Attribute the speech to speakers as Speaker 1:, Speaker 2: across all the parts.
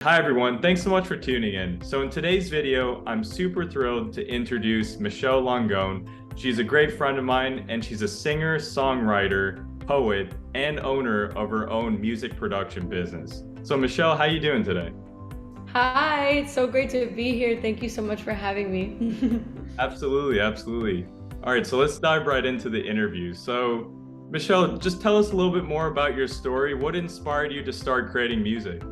Speaker 1: Hi everyone, thanks so much for tuning in. So in today's video, I'm super thrilled to introduce Michelle Langone. She's a great friend of mine and she's a singer, songwriter, poet, and owner of her own music production business. So Michelle, how you doing today?
Speaker 2: Hi, it's so great to be here. Thank you so much for having me.
Speaker 1: Absolutely, absolutely. All right, so let's dive right into the interview. So Michelle, just tell us a little bit more about your story. What inspired you to start creating music?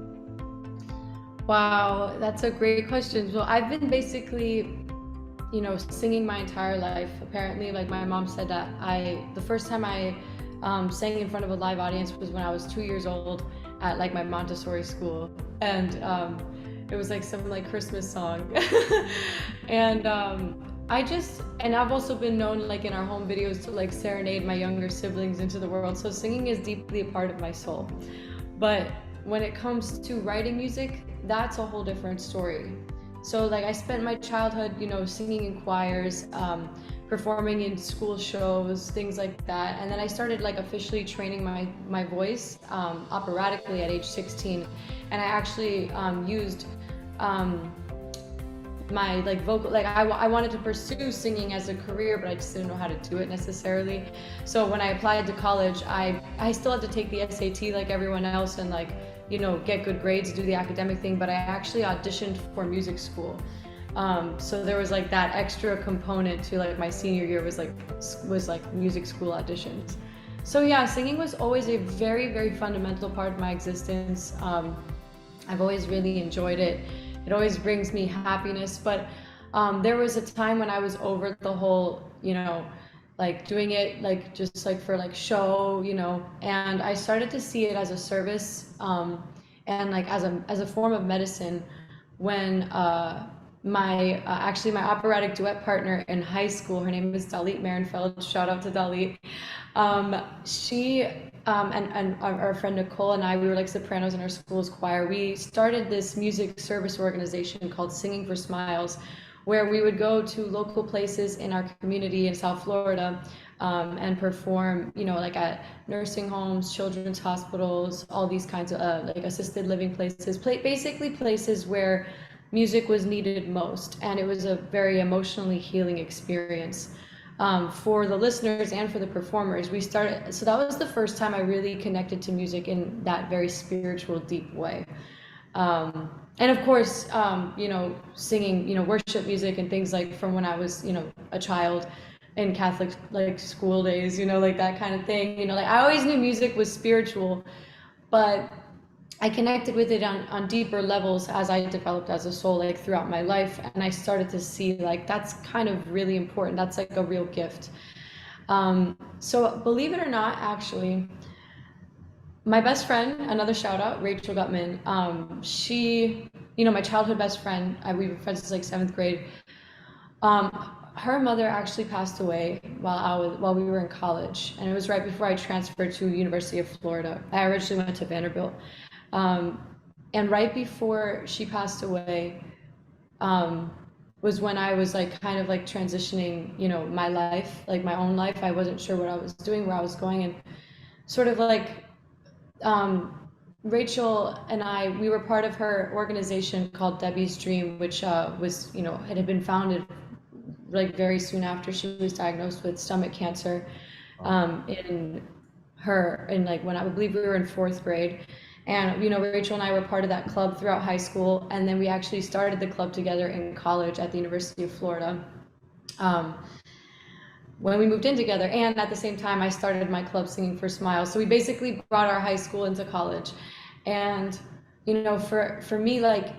Speaker 2: Wow, that's a great question. So I've been basically, singing my entire life. Apparently, like my mom said that the first time I sang in front of a live audience was when I was 2 years old at like my Montessori school, and it was like some like Christmas song, and and I've also been known like in our home videos to like serenade my younger siblings into the world. So singing is deeply a part of my soul. But when it comes to writing music, that's a whole different story. So like I spent my childhood, singing in choirs, performing in school shows, things like that. And then I started like officially training my voice operatically at age 16. And I actually used um, my like vocal, like I wanted to pursue singing as a career, but I just didn't know how to do it necessarily. So when I applied to college, I still had to take the SAT like everyone else and like get good grades, do the academic thing, but I actually auditioned for music school. So there was like that extra component to like my senior year was like music school auditions. So yeah, singing was always a very, very fundamental part of my existence. I've always really enjoyed it. It always brings me happiness. But there was a time when I was over the whole, like doing it like just like for like show, and I started to see it as a service, and like as a form of medicine when my actually my operatic duet partner in high school, her name is Dalit Marenfeld, shout out to Dalit. She and our friend Nicole and I, we were like sopranos in our school's choir. We started this music service organization called Singing for Smiles, where we would go to local places in our community in South Florida, and perform, like at nursing homes, children's hospitals, all these kinds of like assisted living places, basically places where music was needed most. And it was a very emotionally healing experience, for the listeners and for the performers. So that was the first time I really connected to music in that very spiritual, deep way. And of course, singing, worship music and things like from when I was, a child in Catholic like school days, like that kind of thing. Like I always knew music was spiritual, but I connected with it on deeper levels as I developed as a soul, like throughout my life. And I started to see like that's kind of really important. That's like a real gift. So believe it or not, actually, my best friend, another shout out, Rachel Gutman. She, my childhood best friend. We were friends since like seventh grade. Um, Her mother actually passed away while we were in college, and it was right before I transferred to University of Florida. I originally went to Vanderbilt, um, and right before she passed away, um, was when I was like kind of like transitioning, my life, like my own life. I wasn't sure what I was doing, where I was going, and sort of like Rachel and we were part of her organization called Debbie's Dream, which was, it had been founded like very soon after she was diagnosed with stomach cancer, in like when I believe we were in fourth grade. And, Rachel and I were part of that club throughout high school. And then we actually started the club together in college at the University of Florida. Um, when we moved in together, and at the same time I started my club Singing for Smiles. So we basically brought our high school into college. And for me, like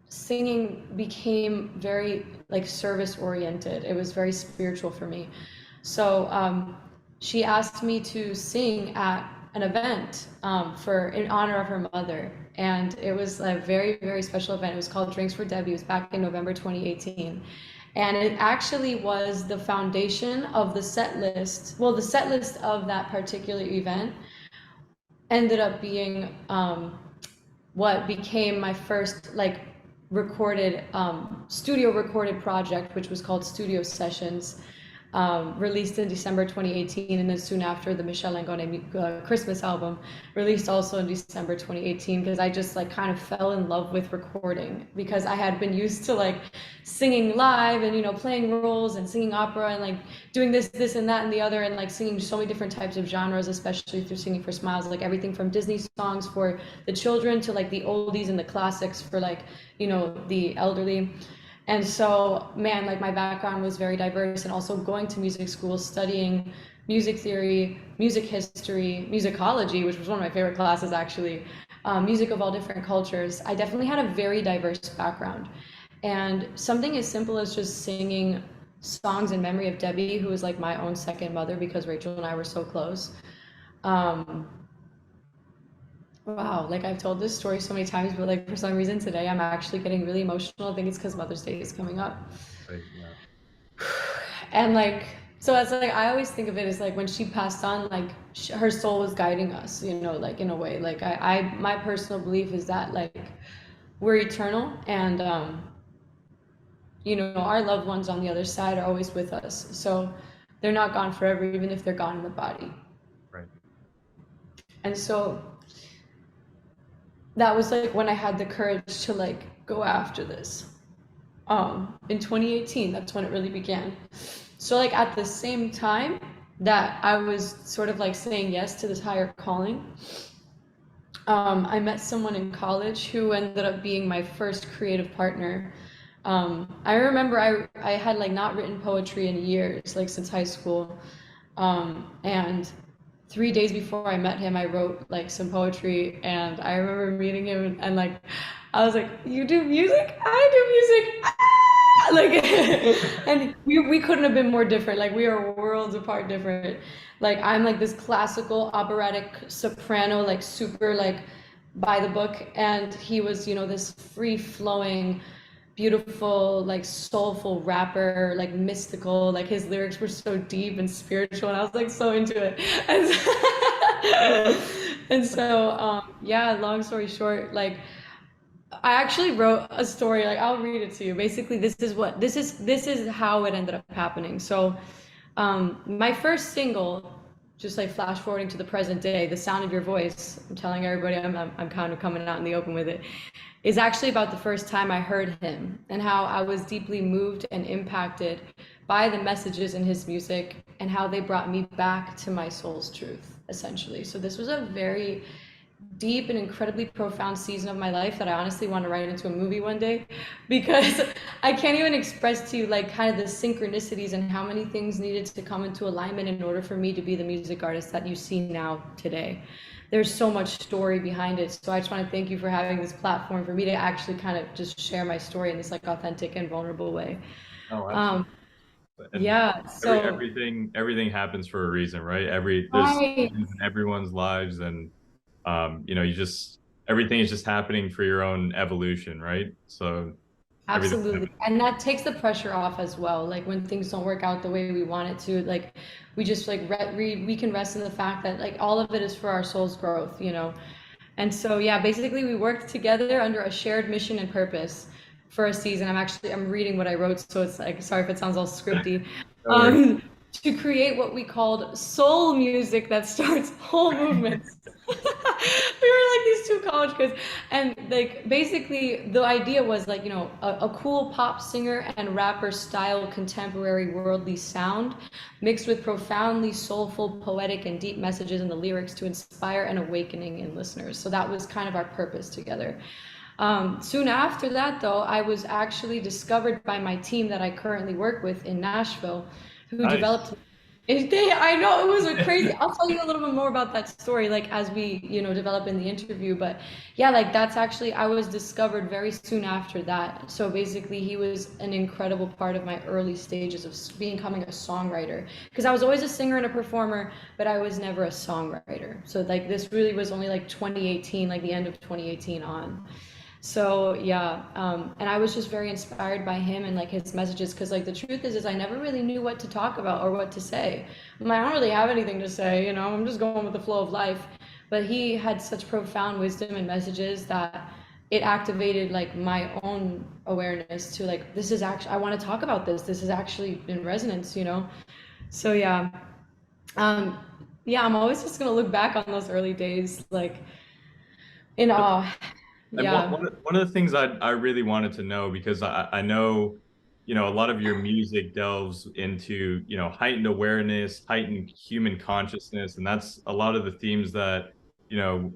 Speaker 2: singing became very like service oriented. It was very spiritual for me. So she asked me to sing at an event, for in honor of her mother, and it was a very, very special event. It was called Drinks for Debbie. It was back in November 2018, and it actually was the foundation of the set list. Well, the set list of that particular event ended up being what became my first like recorded studio recorded project, which was called Studio Sessions. released in December 2018, and then soon after the Michelle Langone Christmas album, released also in December 2018, because I just like kind of fell in love with recording, because I had been used to like singing live and, you know, playing roles and singing opera and like doing this and that and the other, and like singing so many different types of genres, especially through Singing for Smiles, like everything from Disney songs for the children to like the oldies and the classics for like, you know, the elderly. And so, man, like my background was very diverse, and also going to music school, studying music theory, music history, musicology, which was one of my favorite classes actually, music of all different cultures. I definitely had a very diverse background. And something as simple as just singing songs in memory of Debbie, who was like my own second mother because Rachel and I were so close. Um, Wow, like I've told this story so many times, but like for some reason today I'm actually getting really emotional. I think it's because Mother's Day is coming up.
Speaker 1: Right, yeah.
Speaker 2: And like, so it's like, I always think of it as like when she passed on, like her soul was guiding us, you know, like in a way. Like my personal belief is that like we're eternal, and you know, our loved ones on the other side are always with us. So they're not gone forever, even if they're gone in the body.
Speaker 1: Right.
Speaker 2: And so that was like when I had the courage to like go after this. In 2018, that's when it really began. So like at the same time that I was sort of like saying yes to this higher calling, I met someone in college who ended up being my first creative partner. I remember I had like not written poetry in years, like since high school. And 3 days before I met him, I wrote like some poetry, and I remember meeting him, and like I was like, "You do music? I do music!" Ah! Like, and we couldn't have been more different. Like we are worlds apart different. Like I'm like this classical operatic soprano, like super like by the book, and he was, you know, this free flowing, beautiful, like soulful rapper, like mystical. Like his lyrics were so deep and spiritual, and I was like so into it. And so, yeah, long story short, like I actually wrote a story, like I'll read it to you. Basically, this is how it ended up happening. So, my first single, just like flash forwarding to the present day, "The Sound of Your Voice," I'm telling everybody I'm kind of coming out in the open with it, is actually about the first time I heard him and how I was deeply moved and impacted by the messages in his music and how they brought me back to my soul's truth, essentially. So this was a very deep and incredibly profound season of my life that I honestly want to write into a movie one day, because I can't even express to you like kind of the synchronicities and how many things needed to come into alignment in order for me to be the music artist that you see now today. There's so much story behind it. So I just want to thank you for having this platform for me to actually kind of just share my story in this like authentic and vulnerable way.
Speaker 1: Oh,
Speaker 2: Um,
Speaker 1: absolutely. And
Speaker 2: yeah, so
Speaker 1: everything happens for a reason, right? There's
Speaker 2: I
Speaker 1: seasons in everyone's lives, and you know, everything is just happening for your own evolution, right? So everything
Speaker 2: absolutely.
Speaker 1: happens.
Speaker 2: And that takes the pressure off as well. Like when things don't work out the way we want it to, like we just like we can rest in the fact that like all of it is for our soul's growth, you know. And so yeah, basically we worked together under a shared mission and purpose for a season. I'm reading what I wrote, so it's like sorry if it sounds all scripty.
Speaker 1: No worries.
Speaker 2: To create what we called soul music that starts whole movements. We were like these two college kids, and like basically the idea was like, you know, a cool pop singer and rapper style contemporary worldly sound mixed with profoundly soulful, poetic, and deep messages in the lyrics to inspire an awakening in listeners. So that was kind of our purpose together. Soon after that, though, I was actually discovered by my team that I currently work with in Nashville, who
Speaker 1: Nice.
Speaker 2: developed. I know it was a crazy. I'll tell you a little bit more about that story, like as we, you know, develop in the interview. But yeah, like that's actually I was discovered very soon after that. So basically, he was an incredible part of my early stages of becoming a songwriter. Because I was always a singer and a performer, but I was never a songwriter. So like this really was only like 2018, like the end of 2018 on. So yeah, and I was just very inspired by him and like his messages, because like the truth is I never really knew what to talk about or what to say. I'm like, I don't really have anything to say, you know, I'm just going with the flow of life. But he had such profound wisdom and messages that it activated like my own awareness to like, this is actually, I want to talk about this. This is actually in resonance, you know. So um, yeah, I'm always just gonna look back on those early days like in awe.
Speaker 1: And
Speaker 2: Yeah.
Speaker 1: one of the things I really wanted to know, because I know, a lot of your music delves into, heightened awareness, heightened human consciousness, and that's a lot of the themes that, you know,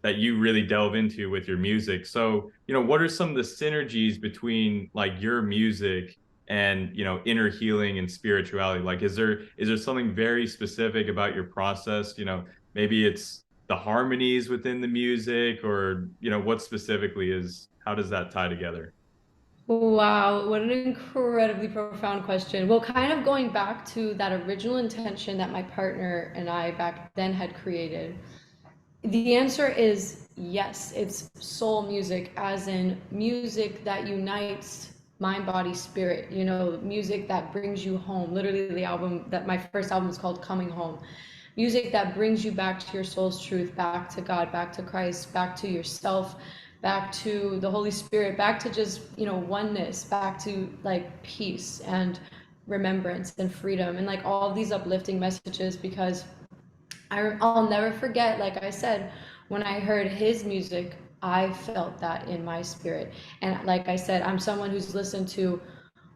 Speaker 1: that you really delve into with your music. So, what are some of the synergies between like your music and, inner healing and spirituality? Like, is there something very specific about your process? Maybe it's the harmonies within the music, or, what specifically is, how does that tie together?
Speaker 2: Wow, what an incredibly profound question. Well, kind of going back to that original intention that my partner and I back then had created, the answer is yes. It's soul music, as in music that unites mind, body, spirit, music that brings you home. Literally, the album that my first album is called Coming Home. Music that brings you back to your soul's truth, back to God, back to Christ, back to yourself, back to the Holy Spirit, back to just, oneness, back to like peace and remembrance and freedom and like all these uplifting messages. Because I'll never forget, like I said, when I heard his music, I felt that in my spirit. And like I said, I'm someone who's listened to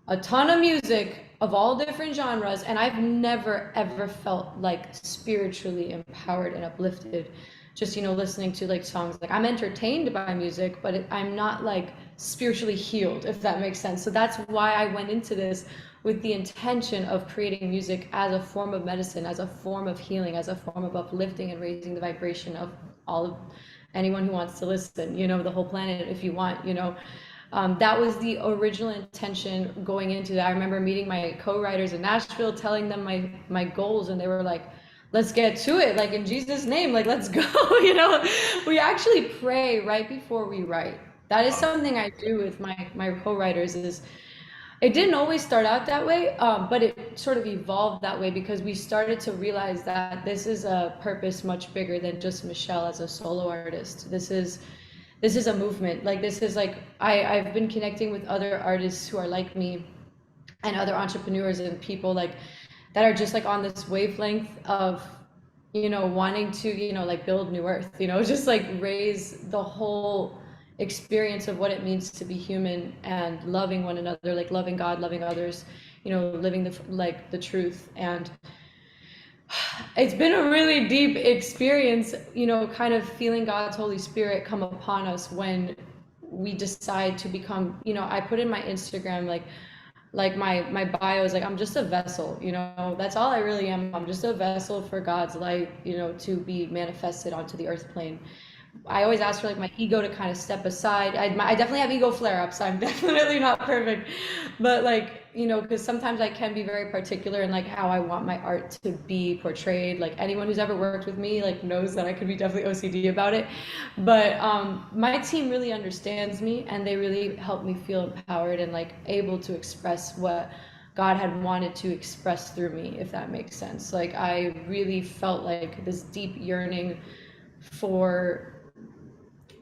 Speaker 2: a ton of music of all different genres, and I've never ever felt like spiritually empowered and uplifted. Just, listening to like songs. Like I'm entertained by music, but I'm not like spiritually healed, if that makes sense. So that's why I went into this with the intention of creating music as a form of medicine, as a form of healing, as a form of uplifting and raising the vibration of all of anyone who wants to listen, the whole planet if you want, that was the original intention going into that. I remember meeting my co-writers in Nashville, telling them my goals, and they were like, let's get to it, like in Jesus' name, like let's go. We actually pray right before we write. That is something I do with my co-writers. Is it didn't always start out that way, but it sort of evolved that way because we started to realize that this is a purpose much bigger than just Michelle as a solo artist. This is a movement. Like this is like I've been connecting with other artists who are like me and other entrepreneurs and people like that are just like on this wavelength of wanting to like build new earth, just like raise the whole experience of what it means to be human and loving one another, like loving God, loving others, living the truth. And it's been a really deep experience, kind of feeling God's Holy Spirit come upon us when we decide to become, I put in my Instagram, like my bio is like, I'm just a vessel, that's all I really am. I'm just a vessel for God's light, to be manifested onto the earth plane. I always ask for like my ego to kind of step aside. I definitely have ego flare-ups. I'm definitely not perfect, but like, because sometimes I can be very particular in like how I want my art to be portrayed. Like anyone who's ever worked with me like knows that I could be definitely OCD about it. But my team really understands me, and they really help me feel empowered and like able to express what God had wanted to express through me, if that makes sense. Like I really felt like this deep yearning for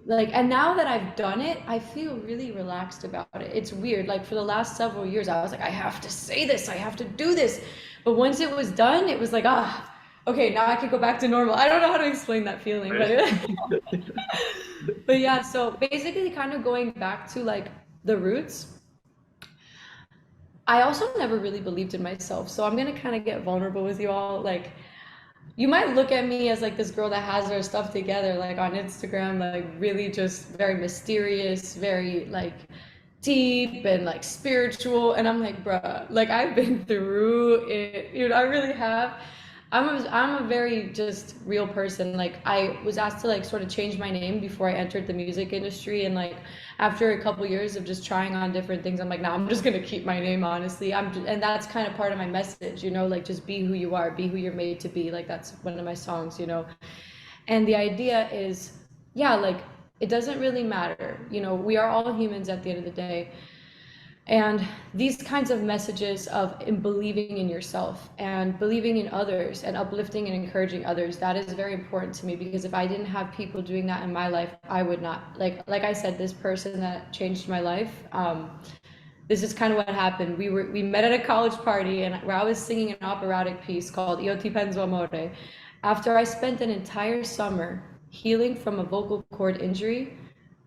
Speaker 2: like, and now that I've done it, I feel really relaxed about it. It's weird. Like for the last several years, I was like, I have to say this, I have to do this. But once it was done, it was like, okay, now I can go back to normal. I don't know how to explain that feeling, but yeah, so basically kind of going back to like the roots. I also never really believed in myself. So I'm gonna kind of get vulnerable with you all. Like you might look at me as like this girl that has her stuff together, like on Instagram, like really just very mysterious, very like deep and like spiritual. And I'm like, bruh, like I've been through it, I really have. I'm a very just real person. Like I was asked to like sort of change my name before I entered the music industry, and like after a couple years of just trying on different things, I'm like, no, I'm just gonna keep my name. Honestly, and that's kind of part of my message, like just be who you are, be who you're made to be. Like that's one of my songs. And the idea is, yeah, like it doesn't really matter. We are all humans at the end of the day. And these kinds of messages of believing in yourself and believing in others and uplifting and encouraging others, that is very important to me, because if I didn't have people doing that in my life, I would not, like I said, this person that changed my life, this is kind of what happened. We met at a college party and where I was singing an operatic piece called Io ti penso amore. After I spent an entire summer healing from a vocal cord injury,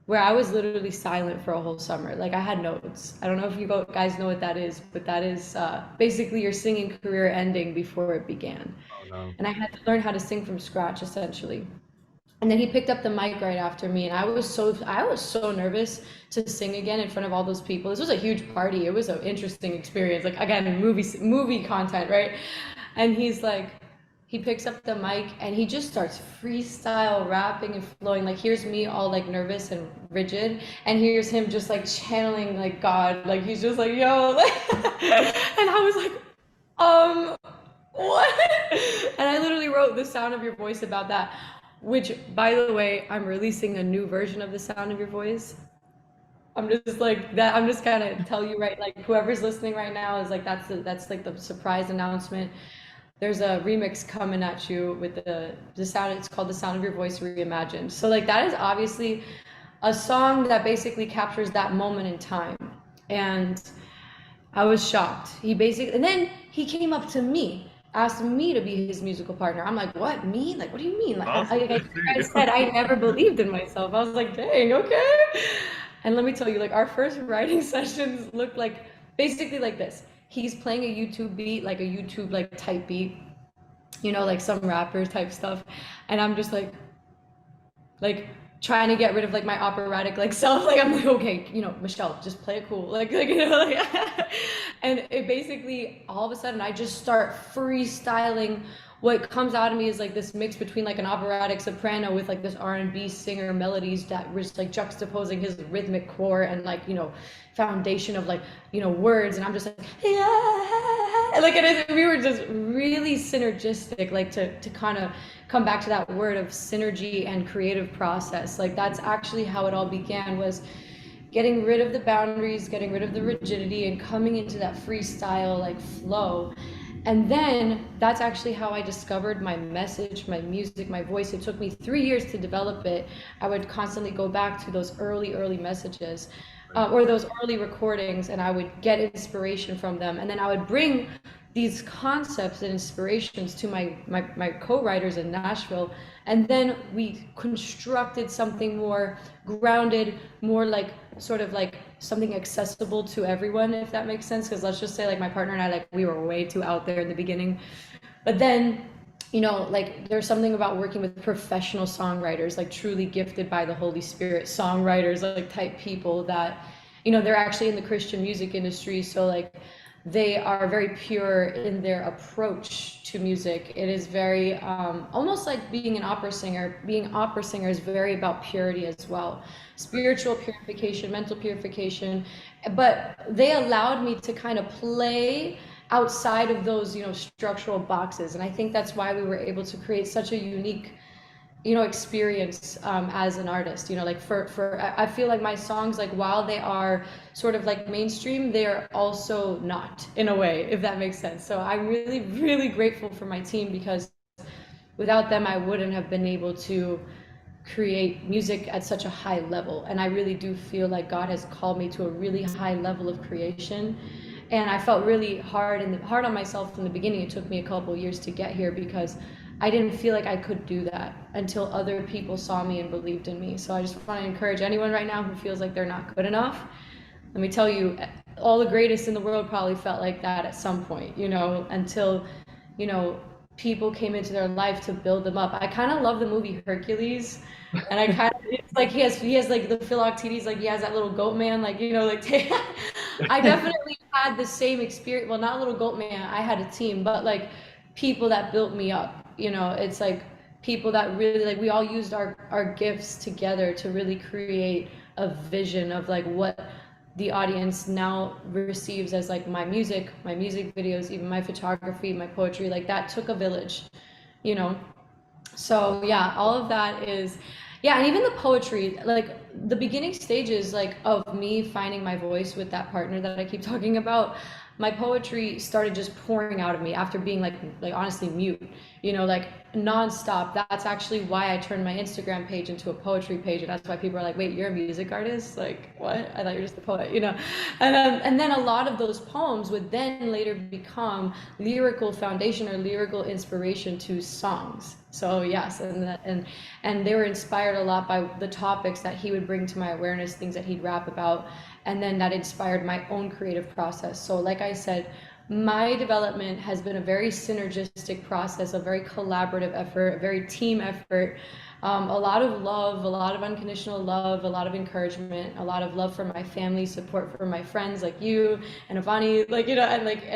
Speaker 2: where I was literally silent for a whole summer. Like I had notes. I don't know if you guys know what that is, but that is basically your singing career ending before it began.
Speaker 1: Oh no.
Speaker 2: And I had to learn how to sing from scratch essentially. And then he picked up the mic right after me, and I was so nervous to sing again in front of all those people. This was a huge party. It was an interesting experience. Like again, movie content, right? And he picks up the mic and he just starts freestyle rapping and flowing. Like here's me all like nervous and rigid, and here's him just like channeling like God. Like he's just like yo, and I was like, what? And I literally wrote The Sound of Your Voice about that. Which, by the way, I'm releasing a new version of The Sound of Your Voice. I'm just like that. I'm just gonna tell you right, like whoever's listening right now is like that's like the surprise announcement. There's a remix coming at you with the sound. It's called The Sound of Your Voice Reimagined. So like that is obviously a song that basically captures that moment in time. And I was shocked. And then he came up to me, asked me to be his musical partner. I'm like, what, me? Like, what do you mean? Like,
Speaker 1: Awesome.
Speaker 2: I said, I never believed in myself. I was like, dang, okay. And let me tell you, like, our first writing sessions looked like basically like this. He's playing a YouTube beat, like a YouTube like type beat, like some rapper type stuff. And I'm just like trying to get rid of like my operatic like self. Like I'm like, okay, Michelle, just play it cool. Like and it basically all of a sudden I just start freestyling. What comes out of me is like this mix between like an operatic soprano with like this R&B singer melodies that was like juxtaposing his rhythmic core and like, foundation of like, words. And I'm just like, yeah. Like we were just really synergistic, like to kind of come back to that word of synergy and creative process. Like that's actually how it all began, was getting rid of the boundaries, getting rid of the rigidity, and coming into that freestyle like flow. And then that's actually how I discovered my message, my music, my voice. It took me 3 years to develop it. I would constantly go back to those early messages or those early recordings, and I would get inspiration from them. And then I would bring these concepts and inspirations to my co-writers in Nashville. And then we constructed something more grounded, more like sort of like something accessible to everyone, if that makes sense. Because let's just say like my partner and I, like we were way too out there in the beginning. But then, like there's something about working with professional songwriters, like truly gifted by the Holy Spirit songwriters, like type people that, they're actually in the Christian music industry. So like they are very pure in their approach to music. It is very almost like being an opera singer. Being opera singer is very about purity as well, spiritual purification, mental purification. But they allowed me to kind of play outside of those, structural boxes, and I think that's why we were able to create such a unique experience as an artist. Like I feel like my songs, like while they are sort of like mainstream, they are also not, in a way, if that makes sense. So I'm really, really grateful for my team, because without them I wouldn't have been able to create music at such a high level. And I really do feel like God has called me to a really high level of creation. And I felt really hard on myself in the beginning. It took me a couple years to get here, because I didn't feel like I could do that until other people saw me and believed in me. So I just want to encourage anyone right now who feels like they're not good enough. Let me tell you, all the greatest in the world probably felt like that at some point, until, people came into their life to build them up. I kind of love the movie Hercules, and it's like he has like the Philoctetes, like he has that little goat man, like, like I definitely had the same experience. Well, not little goat man, I had a team, but like people that built me up. It's like people that really, like, we all used our gifts together to really create a vision of like what the audience now receives as like my music videos, even my photography, my poetry. Like that took a village, so yeah, all of that is, yeah. And even the poetry, like the beginning stages like of me finding my voice with that partner that I keep talking about, my poetry started just pouring out of me after being like honestly mute, like nonstop. That's actually why I turned my Instagram page into a poetry page, and that's why people are like, wait, you're a music artist? Like, what? I thought you were just a poet, And then a lot of those poems would then later become lyrical foundation or lyrical inspiration to songs. So yes, and they were inspired a lot by the topics that he would bring to my awareness, things that he'd rap about, and then that inspired my own creative process. So like I said, my development has been a very synergistic process, a very collaborative effort, a very team effort. A lot of love, a lot of unconditional love, a lot of encouragement, a lot of love from my family, support from my friends like you and Avani,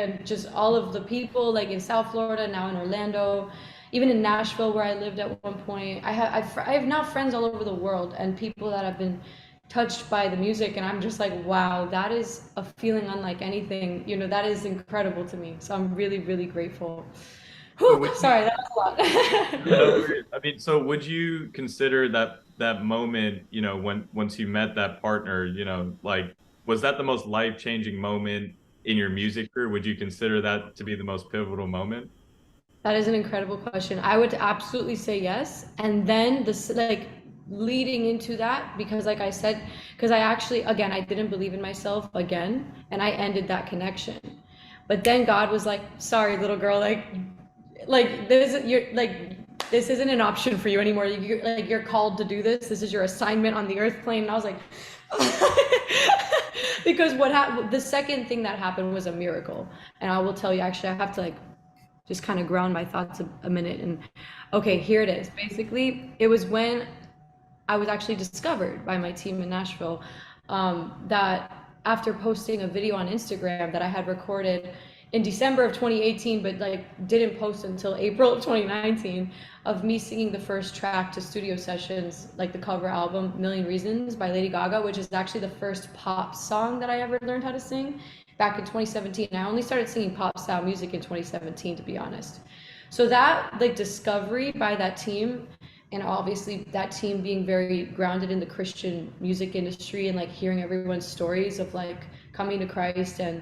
Speaker 2: and just all of the people like in South Florida, now in Orlando, even in Nashville where I lived at one point. I have now friends all over the world and people that have been touched by the music, and I'm just like, wow, that is a feeling unlike anything, that is incredible to me. So I'm really, really grateful. Whew, sorry, that was a lot.
Speaker 1: No, I mean, so would you consider that moment, when once you met that partner, like, was that the most life-changing moment in your music career? Would you consider that to be the most pivotal moment?
Speaker 2: That is an incredible question. I would absolutely say yes. And then this, like, leading into that, because like I said, because I actually, again, I didn't believe in myself again, and I ended that connection. But then God was like, sorry, little girl, this isn't an option for you anymore. You're called to do this. This is your assignment on the earth plane. And I was like, because what happened, the second thing that happened was a miracle. And I will tell you, actually, I have to just kind of ground my thoughts a minute. And okay, here it is. Basically, it was when I was actually discovered by my team in Nashville, that after posting a video on Instagram that I had recorded in December of 2018, but didn't post until April of 2019, of me singing the first track to studio sessions, like the cover album Million Reasons by Lady Gaga, which is actually the first pop song that I ever learned how to sing back in 2017. I only started singing pop style music in 2017, to be honest. So that discovery by that team, and obviously that team being very grounded in the Christian music industry and hearing everyone's stories of coming to Christ, and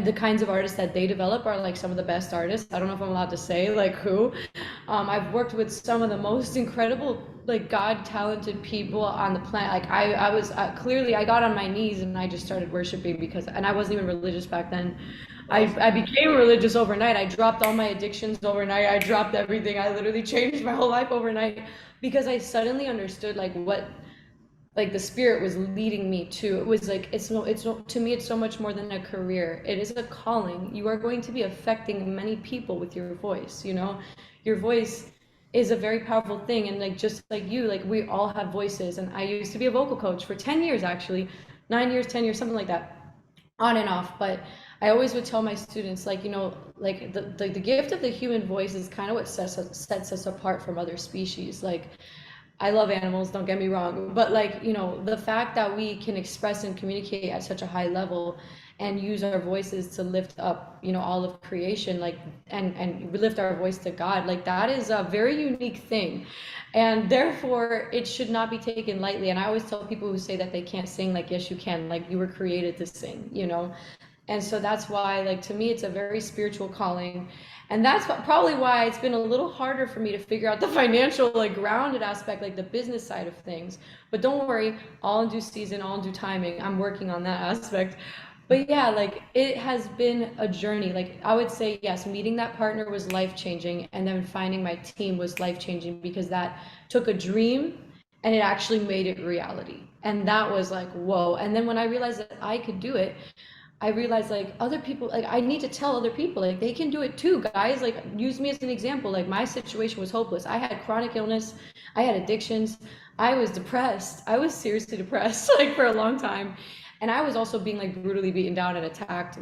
Speaker 2: the kinds of artists that they develop are some of the best artists. I don't know if I'm allowed to say who. I've worked with some of the most incredible God talented people on the planet. I was clearly, I got on my knees and I just started worshiping and I wasn't even religious back then. I became religious overnight. I dropped all my addictions overnight. I dropped everything. I literally changed my whole life overnight because I suddenly understood what the spirit was leading me to. It was to me, it's so much more than a career. It is a calling. You are going to be affecting many people with your voice. Your voice is a very powerful thing. And just like you, we all have voices. And I used to be a vocal coach for 10 years, actually, 9 years, 10 years, something like that, on and off. But I always would tell my students, the gift of the human voice is kind of what sets us apart from other species. I love animals, don't get me wrong, but the fact that we can express and communicate at such a high level and use our voices to lift up, all of creation, and we lift our voice to God, that is a very unique thing. And therefore it should not be taken lightly. And I always tell people who say that they can't sing, yes, you can, you were created to sing, And so that's why, to me, it's a very spiritual calling. And that's probably why it's been a little harder for me to figure out the financial, grounded aspect, the business side of things. But don't worry, all in due season, all in due timing. I'm working on that aspect. But yeah, it has been a journey. I would say, yes, meeting that partner was life-changing. And then finding my team was life-changing because that took a dream and it actually made it reality. And that was whoa. And then when I realized that I could do it, I realized other people, I need to tell other people, they can do it too, guys. Use me as an example. My situation was hopeless. I had chronic illness. I had addictions. I was depressed. I was seriously depressed, for a long time. And I was also being brutally beaten down and attacked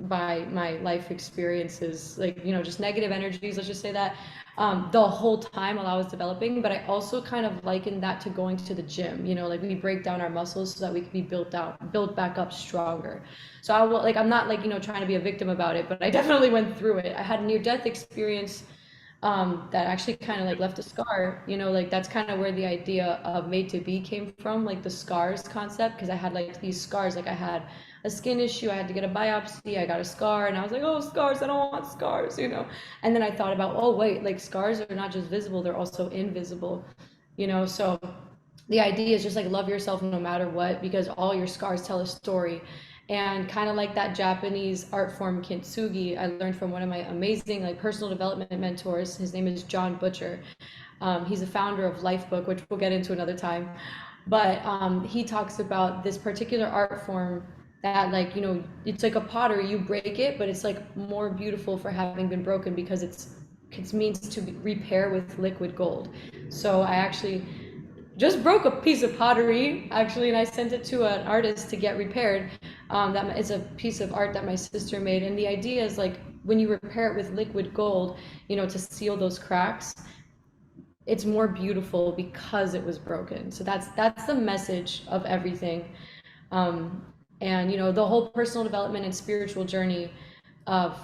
Speaker 2: by my life experiences, just negative energies, let's just say that, the whole time while I was developing. But I also kind of likened that to going to the gym, we break down our muscles so that we can be built back up stronger. So I will, I'm not trying to be a victim about it, but I definitely went through it. I had a near-death experience that actually kind of like left a scar, like that's kind of where the idea of made to be came from, like the scars concept, because I had like these scars, like I had a skin issue, I had to get a biopsy, I got a scar, and I was like, oh, scars, I don't want scars. And then I thought about, oh, wait, like scars are not just visible, they're also invisible. So the idea is just like love yourself no matter what, because all your scars tell a story. And kind of like that Japanese art form kintsugi, I learned from one of my amazing like personal development mentors. His name is John Butcher. He's a founder of Lifebook, which we'll get into another time. But he talks about this particular art form that, like, it's like a pottery, you break it, but it's like more beautiful for having been broken, because it means to repair with liquid gold. So I actually just broke a piece of pottery actually, and I sent it to an artist to get repaired. That it's a piece of art that my sister made, and the idea is like when you repair it with liquid gold, to seal those cracks, it's more beautiful because it was broken. So that's the message of everything. um, and the whole personal development and spiritual journey of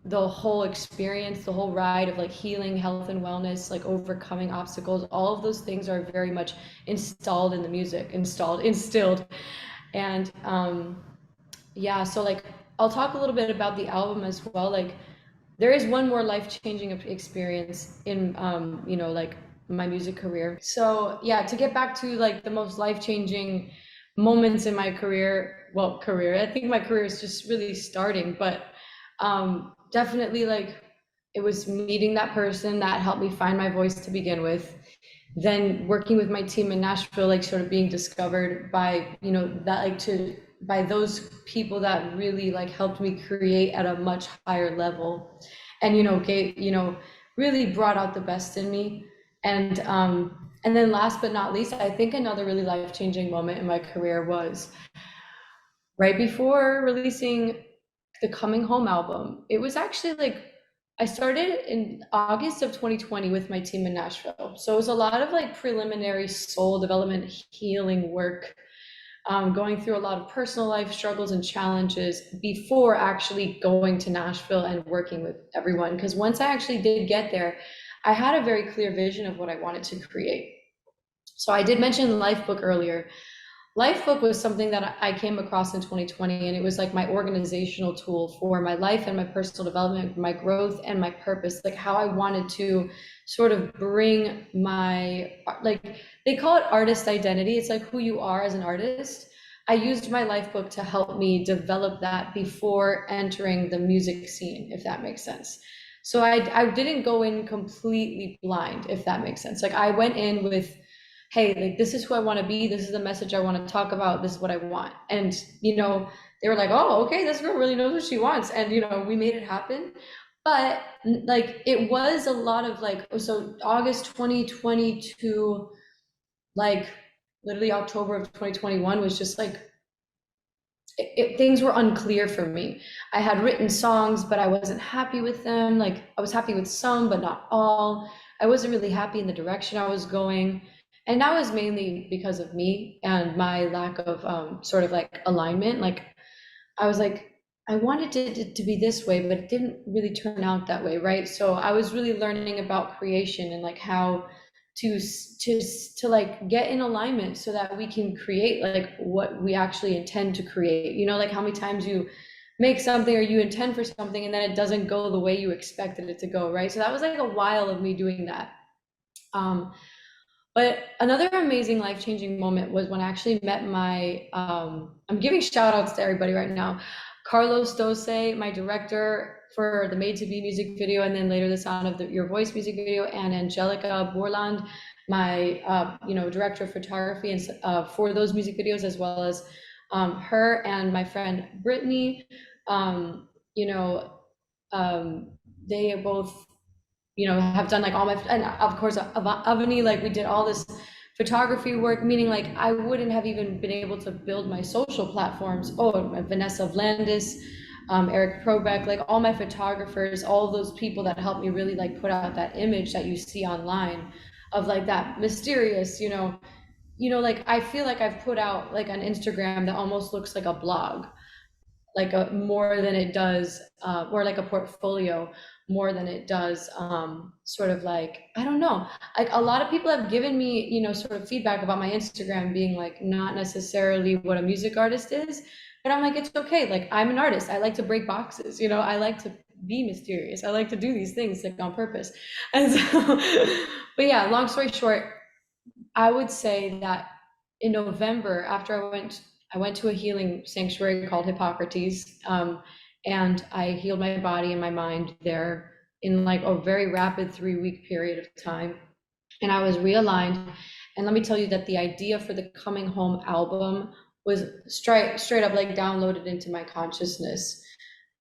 Speaker 2: the whole experience, the whole ride of like healing, health and wellness, like overcoming obstacles, all of those things are very much installed in the music, instilled. And yeah, so like I'll talk a little bit about the album as well. Like there is one more life-changing experience in like my music career. So yeah, to get back to like the most life-changing moments in my career, well, career, I think my career is just really starting, but definitely like it was meeting that person that helped me find my voice to begin with, then working with my team in Nashville, like sort of being discovered by, that like to by those people that really like helped me create at a much higher level, and really brought out the best in me. And then last but not least, I think another really life-changing moment in my career was right before releasing the Coming Home album. It was actually like I started in August of 2020 with my team in Nashville. So it was a lot of like preliminary soul development healing work, going through a lot of personal life struggles and challenges before actually going to Nashville and working with everyone. Because once I actually did get there, I had a very clear vision of what I wanted to create. So I did mention Lifebook earlier. Lifebook was something that I came across in 2020, and it was like my organizational tool for my life and my personal development, my growth and my purpose, like how I wanted to sort of bring my, like they call it artist identity. It's like who you are as an artist. I used my Lifebook to help me develop that before entering the music scene, if that makes sense. So I didn't go in completely blind, if that makes sense. Like I went in with, hey, like this is who I want to be, this is the message I want to talk about, this is what I want. And they were like, oh, okay, this girl really knows what she wants. And we made it happen. But like it was a lot of like, so August 2022, like literally October of 2021 was just like things were unclear for me. I had written songs, but I wasn't happy with them. Like I was happy with some, but not all. I wasn't really happy in the direction I was going. And that was mainly because of me and my lack of sort of like alignment. Like I was like, I wanted to be this way, but it didn't really turn out that way, right? So I was really learning about creation and like how to like get in alignment so that we can create like what we actually intend to create. Like how many times you make something or you intend for something and then it doesn't go the way you expected it to go, right? So that was like a while of me doing that. But another amazing life-changing moment was when I actually met my, I'm giving shout outs to everybody right now. Carlos Dose, my director for the Made to Be music video, and then later the Sound of Your Voice music video, and Angelica Borland, my director of photography and for those music videos, as well as her and my friend Brittany. They both have done like all my, and of course Avani, like we did all this photography work, meaning like I wouldn't have even been able to build my social platforms. Oh, Vanessa Vlandis, Eric Probeck, like all my photographers, all those people that helped me really like put out that image that you see online of like that mysterious, like I feel like I've put out like an Instagram that almost looks like a blog. like a more than it does, or like a portfolio more than it does, sort of like, I don't know. Like a lot of people have given me, sort of feedback about my Instagram being like not necessarily what a music artist is, but I'm like, it's okay. Like I'm an artist. I like to break boxes, I like to be mysterious. I like to do these things like on purpose. And so, but yeah, long story short, I would say that in November, after I went to a healing sanctuary called Hippocrates, and I healed my body and my mind there in like a very rapid 3-week period of time. And I was realigned. And let me tell you that the idea for the Coming Home album was straight up like downloaded into my consciousness.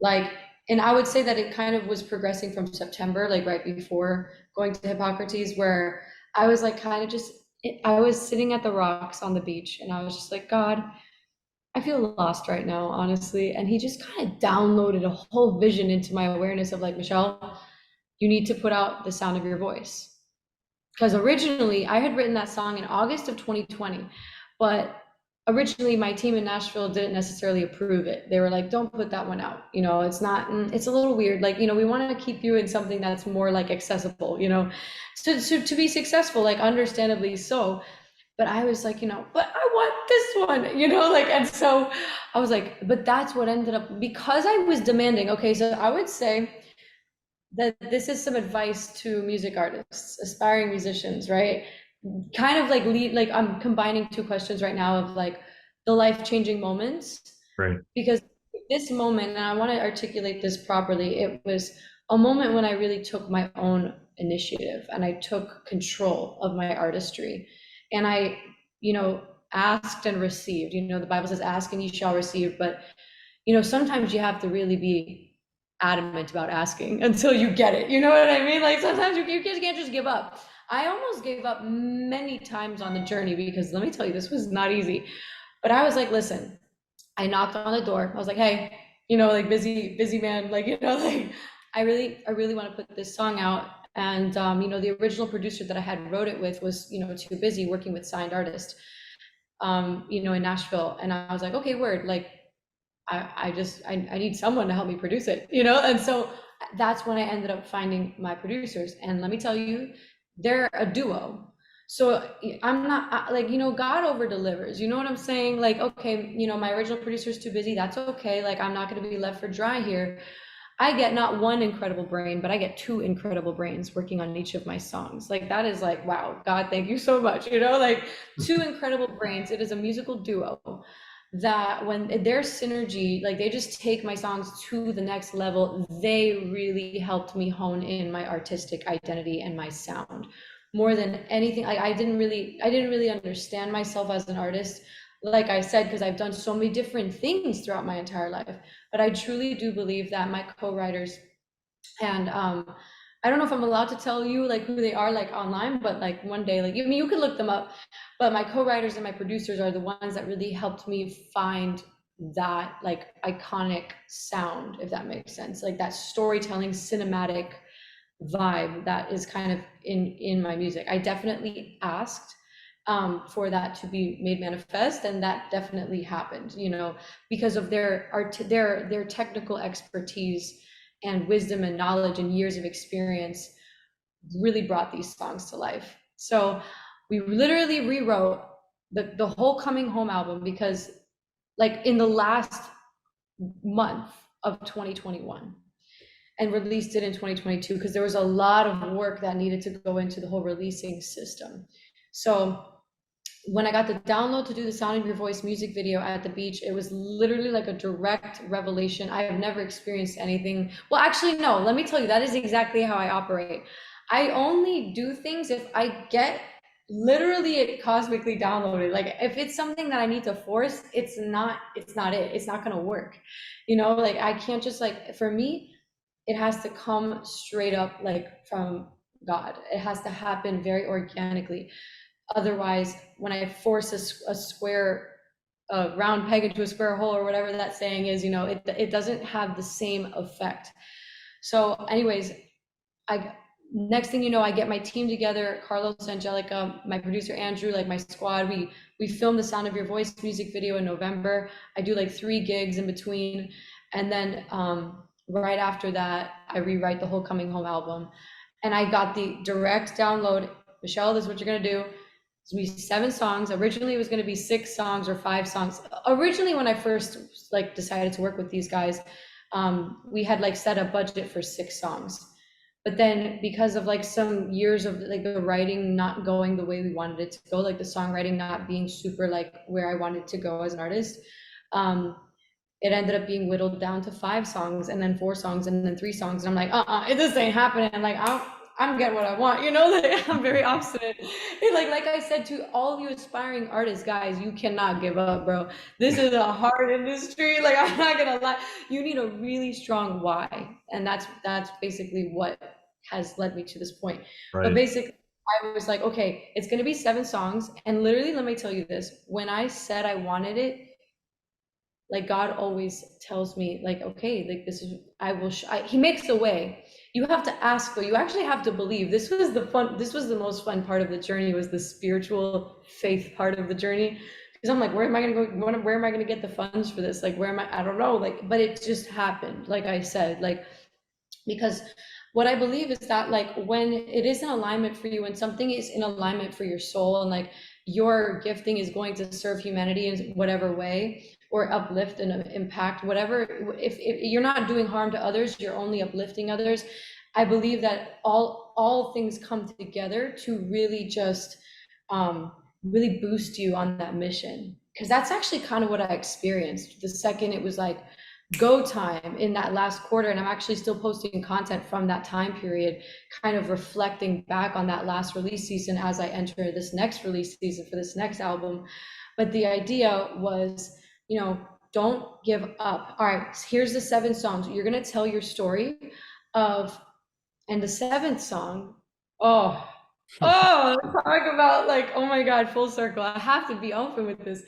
Speaker 2: Like, and I would say that it kind of was progressing from September, like right before going to Hippocrates, where I was like kind of just, I was sitting at the rocks on the beach and I was just like, God, I feel lost right now, honestly. And he just kind of downloaded a whole vision into my awareness of like, Michelle, you need to put out the sound of your voice. Because originally I had written that song in August of 2020, but originally my team in Nashville didn't necessarily approve it. They were like, don't put that one out. It's not, it's a little weird. Like, we want to keep you in something that's more like accessible, so to be successful, like understandably so. But I was like, but I want this one, like, and so I was like, but that's what ended up, because I was demanding. Okay, so I would say that this is some advice to music artists, aspiring musicians, right? Kind of like I'm combining two questions right now of like the life-changing moments.
Speaker 1: Right.
Speaker 2: Because this moment, and I want to articulate this properly, it was a moment when I really took my own initiative and I took control of my artistry. And I, asked and received. The Bible says, ask and you shall receive. But, sometimes you have to really be adamant about asking until you get it. You know what I mean? Like sometimes you can't just give up. I almost gave up many times on the journey because let me tell you, this was not easy. But I was like, listen, I knocked on the door. I was like, hey, like busy man, like, like I really want to put this song out. And, the original producer that I had wrote it with was, too busy working with signed artists, in Nashville. And I was like, okay, word, like, I need someone to help me produce it, and so that's when I ended up finding my producers. And let me tell you, they're a duo. So I'm not like, God over delivers, you know what I'm saying? Like, okay, my original producer's too busy. That's okay. Like, I'm not going to be left for dry here. I get not one incredible brain, but I get two incredible brains working on each of my songs. Like, that is like, wow, God, thank you so much. Like two incredible brains. It is a musical duo that when their synergy, like they just take my songs to the next level. They really helped me hone in my artistic identity and my sound more than anything. I didn't really understand myself as an artist, like I said, because I've done so many different things throughout my entire life. But I truly do believe that my co-writers, and I don't know if I'm allowed to tell you like who they are like online, but like one day, like, you could look them up. But my co-writers and my producers are the ones that really helped me find that like iconic sound, if that makes sense, like that storytelling cinematic vibe that is kind of in my music. I definitely asked for that to be made manifest, and that definitely happened, because of their art, their technical expertise and wisdom and knowledge and years of experience really brought these songs to life. So we literally rewrote the whole Coming Home album, because like in the last month of 2021, and released it in 2022, because there was a lot of work that needed to go into the whole releasing system. So when I got the download to do the Sound of Your Voice music video at the beach, it was literally like a direct revelation. I have never experienced anything. Well, actually, no, let me tell you, that is exactly how I operate. I only do things if I get literally it cosmically downloaded. Like if it's something that I need to force, it's not it. It's not gonna work. Like I can't just like, for me, it has to come straight up like from God. It has to happen very organically. Otherwise, when I force a square, a round peg into a square hole, or whatever that saying is, it doesn't have the same effect. So anyways, I next thing you know, I get my team together, Carlos, Angelica, my producer Andrew, like my squad. We film the Sound of Your Voice music video in November. I do like 3 gigs in between, and then right after that, I rewrite the whole Coming Home album. And I got the direct download. Michelle, this is what you're gonna do. It's gonna be 7 songs. Originally, it was gonna be 6 songs or 5 songs. Originally, when I first like decided to work with these guys, we had like set a budget for 6 songs. But then because of like some years of like the writing not going the way we wanted it to go, like the songwriting not being super like where I wanted to go as an artist, it ended up being whittled down to 5 songs and then 4 songs and then 3 songs. And I'm like, this ain't happening. I'm like, I'm getting what I want, you know, like, I'm very obstinate. Like I said to all of you aspiring artists, guys, you cannot give up, bro. This is a hard industry. Like, I'm not gonna lie. You need a really strong why. And that's basically what has led me to this point.
Speaker 1: Right.
Speaker 2: But basically, I was like, okay, it's gonna be 7 songs. And literally, let me tell you this, when I said I wanted it, like God always tells me, like, okay, like this is, I will, he makes a way. You have to ask though, you actually have to believe. This was the most fun part of the journey, was the spiritual faith part of the journey. Because I'm like, where am I gonna go? Where am I gonna get the funds for this? Like, where am I don't know. Like, but it just happened, like I said, like, because what I believe is that like when it is in alignment for you, when something is in alignment for your soul, and like your gifting is going to serve humanity in whatever way, or uplift and impact, whatever, if you're not doing harm to others, you're only uplifting others. I believe that all things come together to really just really boost you on that mission. Because that's actually kind of what I experienced the second it was like go time in that last quarter. And I'm actually still posting content from that time period, kind of reflecting back on that last release season as I enter this next release season for this next album. But the idea was, you know, don't give up. All right, here's the 7 songs. You're gonna tell your story of, and the 7th song, talk about like, oh my God, full circle. I have to be open with this.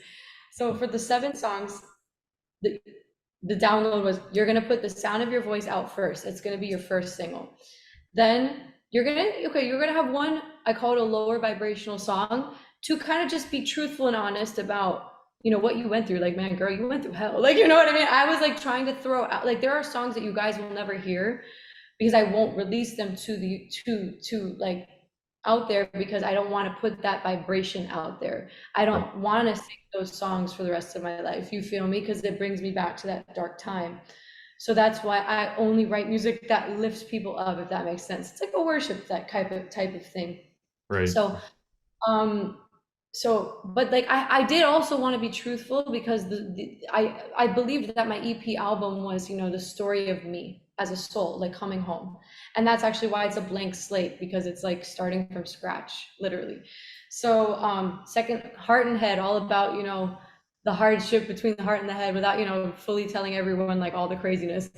Speaker 2: So for the 7 songs, the download was, you're gonna put the Sound of Your Voice out first. It's gonna be your first single. Then you're gonna have one, I call it a lower vibrational song, to kind of just be truthful and honest about, you know, what you went through. Like, man, girl, you went through hell. Like, you know what I mean? I was like trying to throw out, like, there are songs that you guys will never hear because I won't release them to like out there, because I don't want to put that vibration out there. I don't want to sing those songs for the rest of my life. You feel me? Because it brings me back to that dark time. So that's why I only write music that lifts people up, if that makes sense. It's like a worship, that type of thing.
Speaker 1: Right.
Speaker 2: So, but like I did also want to be truthful, because I believed that my EP album was, you know, the story of me as a soul, like coming home. And that's actually why it's a blank slate, because it's like starting from scratch, literally. So second, Heart and Head, all about, you know, the hardship between the heart and the head, without, you know, fully telling everyone like all the craziness.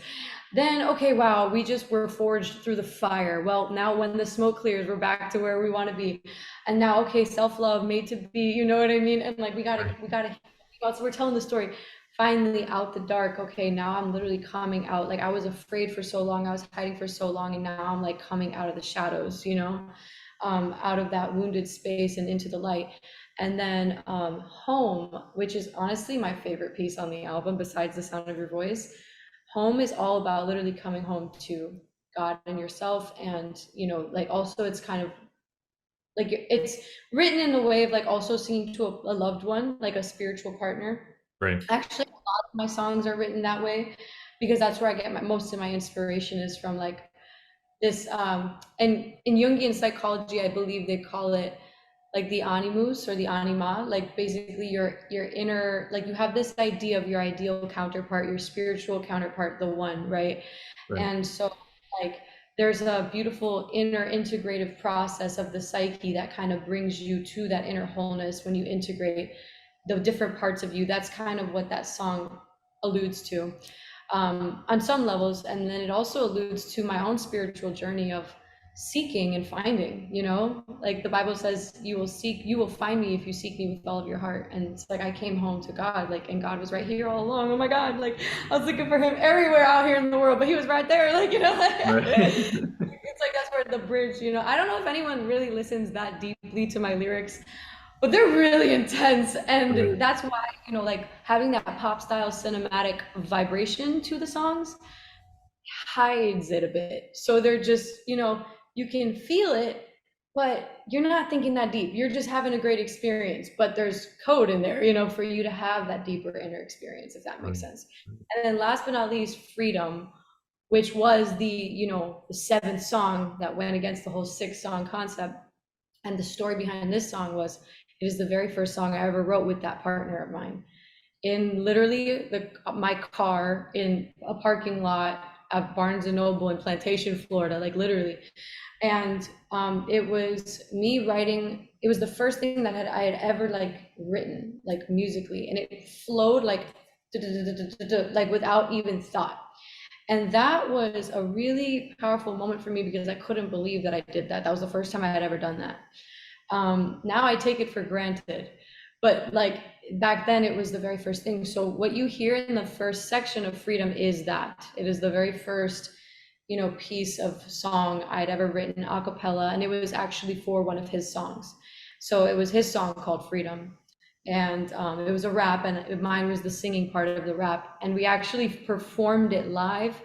Speaker 2: Then, okay, wow, we just were forged through the fire. Well, now when the smoke clears, we're back to where we want to be. And now, okay, self-love, made to be, you know what I mean? And like, we gotta, so we're telling the story. Finally out the dark. Okay, now I'm literally coming out. Like, I was afraid for so long, I was hiding for so long, and now I'm like coming out of the shadows, you know, out of that wounded space and into the light. And then Home, which is honestly my favorite piece on the album besides the Sound of Your Voice. Home is all about literally coming home to God and yourself. And, you know, like also it's kind of like, it's written in a way of like also singing to a loved one, like a spiritual partner.
Speaker 1: Right.
Speaker 2: Actually, a lot of my songs are written that way, because that's where I get most of my inspiration is from, like this. And in Jungian psychology, I believe they call it like the animus or the anima, like basically your inner, like you have this idea of your ideal counterpart, your spiritual counterpart, the one, right? And so like there's a beautiful inner integrative process of the psyche that kind of brings you to that inner wholeness when you integrate the different parts of you. That's kind of what that song alludes to on some levels. And then it also alludes to my own spiritual journey of seeking and finding, you know, like the Bible says, you will find me if you seek me with all of your heart. And it's like I came home to God, like, and God was right here all along. Oh my God, like I was looking for him everywhere out here in the world, but he was right there, like, you know, like, it's like the bridge, you know. I don't know if anyone really listens that deeply to my lyrics, but they're really intense. And
Speaker 1: Right.
Speaker 2: that's why, you know, like having that pop style cinematic vibration to the songs hides it a bit. So they're just, you know, you can feel it, but you're not thinking that deep. You're just having a great experience, but there's code in there, you know, for you to have that deeper inner experience, if that makes
Speaker 1: Right.
Speaker 2: sense. And then last but not least, Freedom, which was the, you know, the seventh song that went against the whole six song concept. And the story behind this song was it is the very first song I ever wrote with that partner of mine in literally my car in a parking lot at Barnes and Noble in Plantation, Florida, like literally. And it was me writing. It was the first thing that I had ever like written, like musically, and it flowed like like without even thought. And that was a really powerful moment for me because I couldn't believe that I did that. That was the first time I had ever done that. Now I take it for granted, but like back then it was the very first thing. So what you hear in the first section of Freedom is that it is the very first, you know, piece of song I'd ever written a cappella, and it was actually for one of his songs. So it was his song called Freedom, and it was a rap, and mine was the singing part of the rap, and we actually performed it live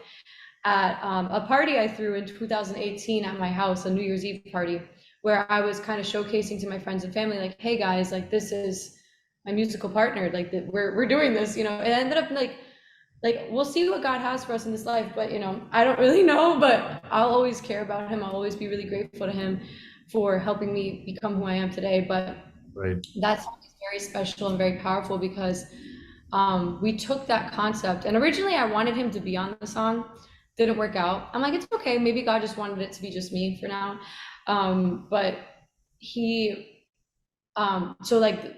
Speaker 2: at a party I threw in 2018 at my house, a New Year's Eve party, where I was kind of showcasing to my friends and family, like, hey guys, like this is my musical partner, like that we're doing this, you know. It ended up like we'll see what God has for us in this life, but you know, I don't really know, but I'll always care about him. I'll always be really grateful to him for helping me become who I am today. But
Speaker 1: Right.
Speaker 2: that's very special and very powerful because we took that concept, and originally I wanted him to be on the song. Didn't work out. I'm like, it's okay. Maybe God just wanted it to be just me for now. But he, so like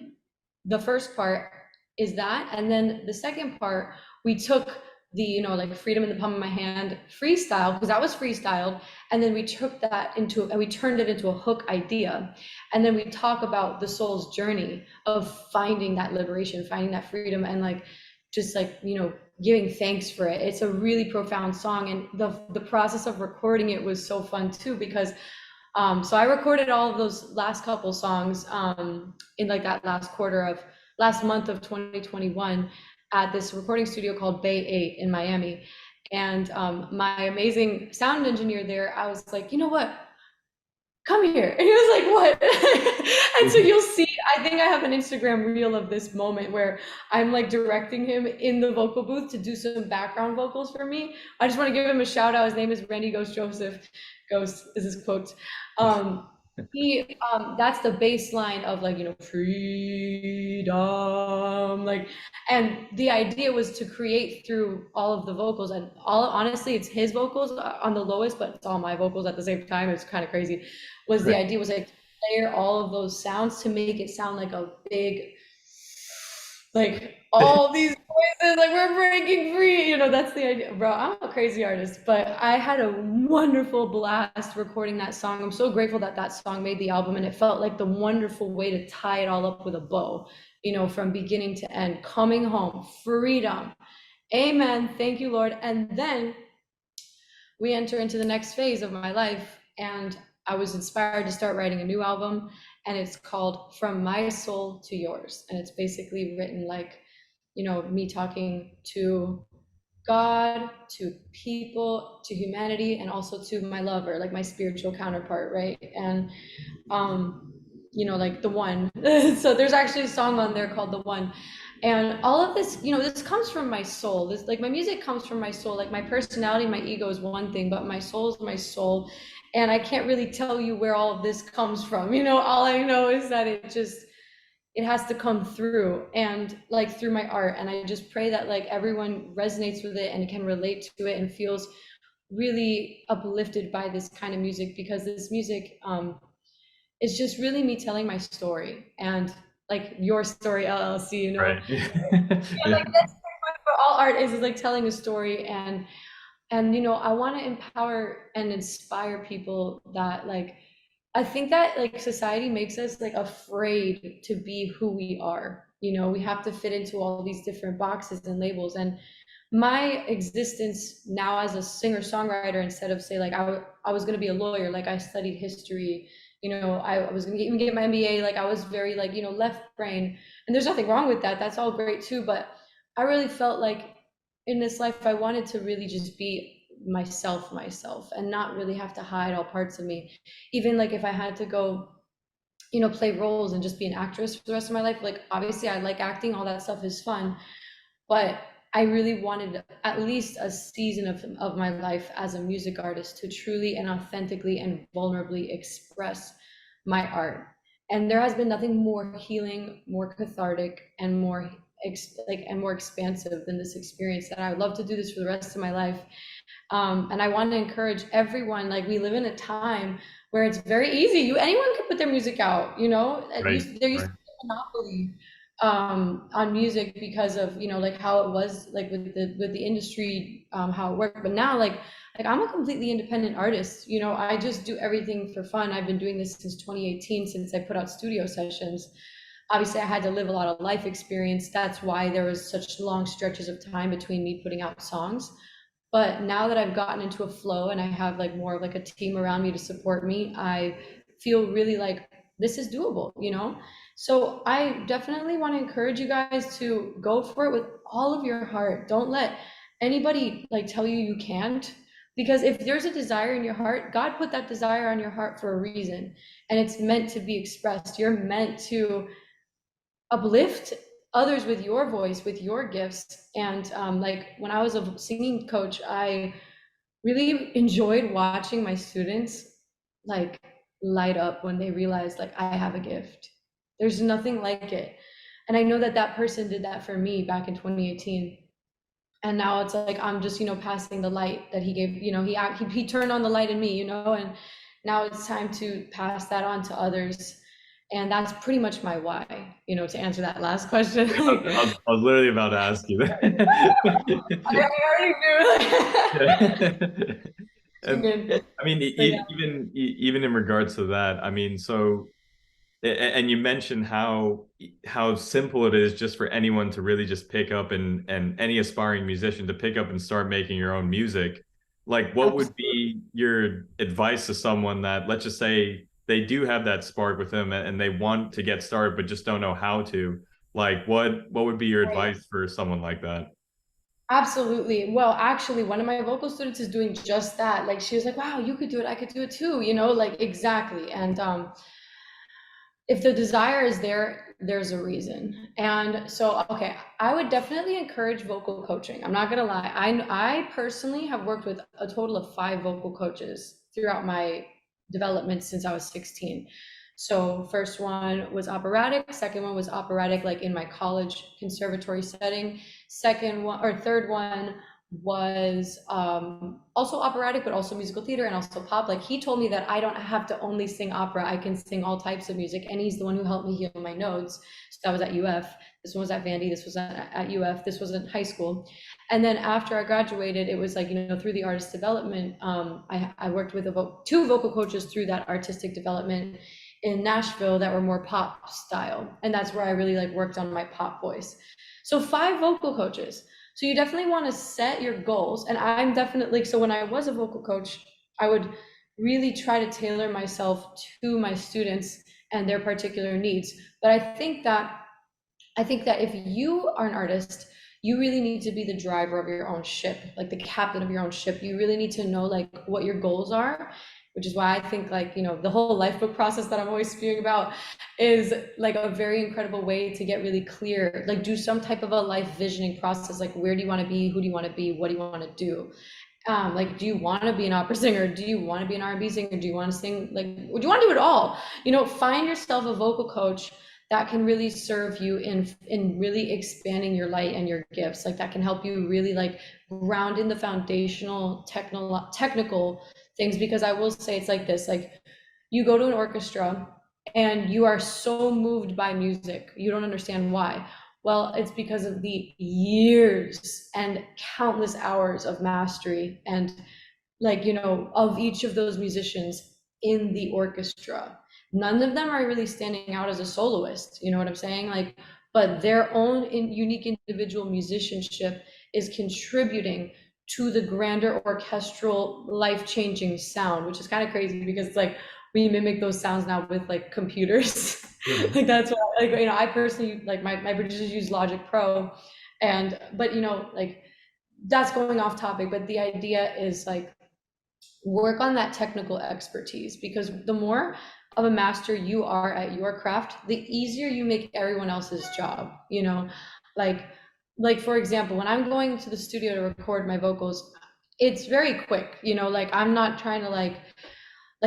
Speaker 2: the first part is that, and then the second part, we took the, you know, like Freedom in the Palm of My Hand freestyle, because that was freestyled, and then we took that into, and we turned it into a hook idea, and then we talk about the soul's journey of finding that liberation, finding that freedom, and like just like, you know, giving thanks for it. It's a really profound song, and the process of recording it was so fun too, because so I recorded all of those last couple songs in like that last month of 2021 at this recording studio called Bay 8 in Miami. And my amazing sound engineer there, I was like, you know what? Come here. And he was like, what? And so you'll see, I think I have an Instagram reel of this moment where I'm like directing him in the vocal booth to do some background vocals for me. I just want to give him a shout out. His name is Randy Ghost Joseph. Ghost is his quote. He that's the bass line of like, you know, freedom, like, and the idea was to create through all of the vocals, and all honestly it's his vocals on the lowest, but it's all my vocals at the same time. It's kind of crazy. Was the
Speaker 1: Right.
Speaker 2: idea was like layer all of those sounds to make it sound like a big, like all these voices, like we're breaking free, you know. That's the idea, bro. I'm a crazy artist, but I had a wonderful blast recording that song. I'm so grateful that that song made the album, and it felt like the wonderful way to tie it all up with a bow, you know, from beginning to end. Coming home, freedom, amen, thank you, Lord. And then we enter into the next phase of my life, and I was inspired to start writing a new album, and it's called From My Soul to Yours, and it's basically written like, you know, me talking to God, to people, to humanity, and also to my lover, like my spiritual counterpart, right? And you know, like the one. So there's actually a song on there called The One. And all of this, you know, this comes from my soul. This, like, my music comes from my soul. Like, my personality, my ego is one thing, but my soul is my soul. And I can't really tell you where all of this comes from. You know, all I know is that it has to come through, and like through my art. And I just pray that like everyone resonates with it and can relate to it and feels really uplifted by this kind of music, because this music is just really me telling my story, and like Your Story LLC, you know.
Speaker 1: Right.
Speaker 2: Yeah,
Speaker 1: Yeah.
Speaker 2: like that's what all art is like telling a story. And you know, I want to empower and inspire people that like, I think that like society makes us like afraid to be who we are. You know, we have to fit into all these different boxes and labels. And my existence now as a singer songwriter, instead of say like I was going to be a lawyer, like I studied history, I was going to even get my MBA, like I was very like, left brain, and there's nothing wrong with that. That's all great too. But I really felt like in this life, I wanted to really just be myself and not really have to hide all parts of me. Even like if I had to go, play roles and just be an actress for the rest of my life, like obviously I like acting, all that stuff is fun, but I really wanted at least a season of my life as a music artist to truly and authentically and vulnerably express my art. And there has been nothing more healing, more cathartic, and more expansive than this experience, that I would love to do this for the rest of my life. And I want to encourage everyone, like we live in a time where it's very easy. Anyone can put their music out,
Speaker 1: Right,
Speaker 2: there used
Speaker 1: right.
Speaker 2: to be a monopoly on music because of, like how it was like with the industry, how it worked. But now like I'm a completely independent artist. I just do everything for fun. I've been doing this since 2018, since I put out studio sessions. Obviously I had to live a lot of life experience. That's why there was such long stretches of time between me putting out songs. But now that I've gotten into a flow and I have like more of like a team around me to support me, I feel really like this is doable. So I definitely want to encourage you guys to go for it with all of your heart. Don't let anybody like tell you you can't, because if there's a desire in your heart, God put that desire on your heart for a reason, and it's meant to be expressed. You're meant to uplift others with your voice, with your gifts. And like when I was a singing coach, I really enjoyed watching my students like light up when they realized like I have a gift. There's nothing like it. And I know that that person did that for me back in 2018. And now it's like I'm just, passing the light that he gave, he turned on the light in me, and now it's time to pass that on to others. And that's pretty much my why, to answer that last question.
Speaker 1: I was literally about to ask you
Speaker 2: I
Speaker 1: that.
Speaker 2: already knew. Too
Speaker 1: And
Speaker 2: good.
Speaker 1: I mean,
Speaker 2: But yeah,
Speaker 1: even in regards to that, I mean, so and you mentioned how simple it is just for anyone to really just pick up, and any aspiring musician to pick up and start making your own music. Like, what would
Speaker 2: absolutely.
Speaker 1: be your advice to someone that, let's just say, they do have that spark with them and they want to get started but just don't know how to? Like, what would be your
Speaker 2: Right.
Speaker 1: advice for someone like that?
Speaker 2: Absolutely. Well, actually, one of my vocal students is doing just that. Like, she was like, "Wow, you could do it. I could do it too." Like exactly. And if the desire is there, there's a reason. And so, okay, I would definitely encourage vocal coaching. I'm not gonna lie. I personally have worked with a total of 5 vocal coaches throughout my development since I was 16. So first one was operatic, second one was operatic like in my college conservatory setting. Second one or third one was also operatic, but also musical theater and also pop. Like he told me that I don't have to only sing opera, I can sing all types of music. And he's the one who helped me heal my nodes. So that was at UF. This one was at Vandy. This was at UF. This was in high school. And then after I graduated, it was like, through the artist development, I worked with 2 vocal coaches through that artistic development in Nashville that were more pop style. And that's where I really like worked on my pop voice. So 5 vocal coaches. So you definitely want to set your goals. And I'm definitely, so when I was a vocal coach, I would really try to tailor myself to my students and their particular needs. But I think that if you are an artist, you really need to be the driver of your own ship, like the captain of your own ship. You really need to know like what your goals are, which is why I think like, the whole lifebook process that I'm always spewing about is like a very incredible way to get really clear, like do some type of a life visioning process. Like, where do you want to be? Who do you want to be? What do you want to do? Like, do you want to be an opera singer? Do you want to be an R&B singer? Do you want to sing? Like, do you want to do it all? Find yourself a vocal coach that can really serve you in really expanding your light and your gifts. Like that can help you really like ground in the foundational technical things. Because I will say it's like this, like you go to an orchestra and you are so moved by music, you don't understand why. Well, it's because of the years and countless hours of mastery and like, of each of those musicians in the orchestra. None of them are really standing out as a soloist, you know what I'm saying? Like, but their own unique individual musicianship is contributing to the grander orchestral life-changing sound, which is kind of crazy because it's like we mimic those sounds now with like computers. Like that's why, like, you know, I personally, like my producers use Logic Pro, and but you know, like that's going off topic, but the idea is like work on that technical expertise, because the more of a master you are at your craft, the easier you make everyone else's job, you know. like like for example, when I'm going to the studio to record my vocals, it's very quick, you know, like I'm not trying to like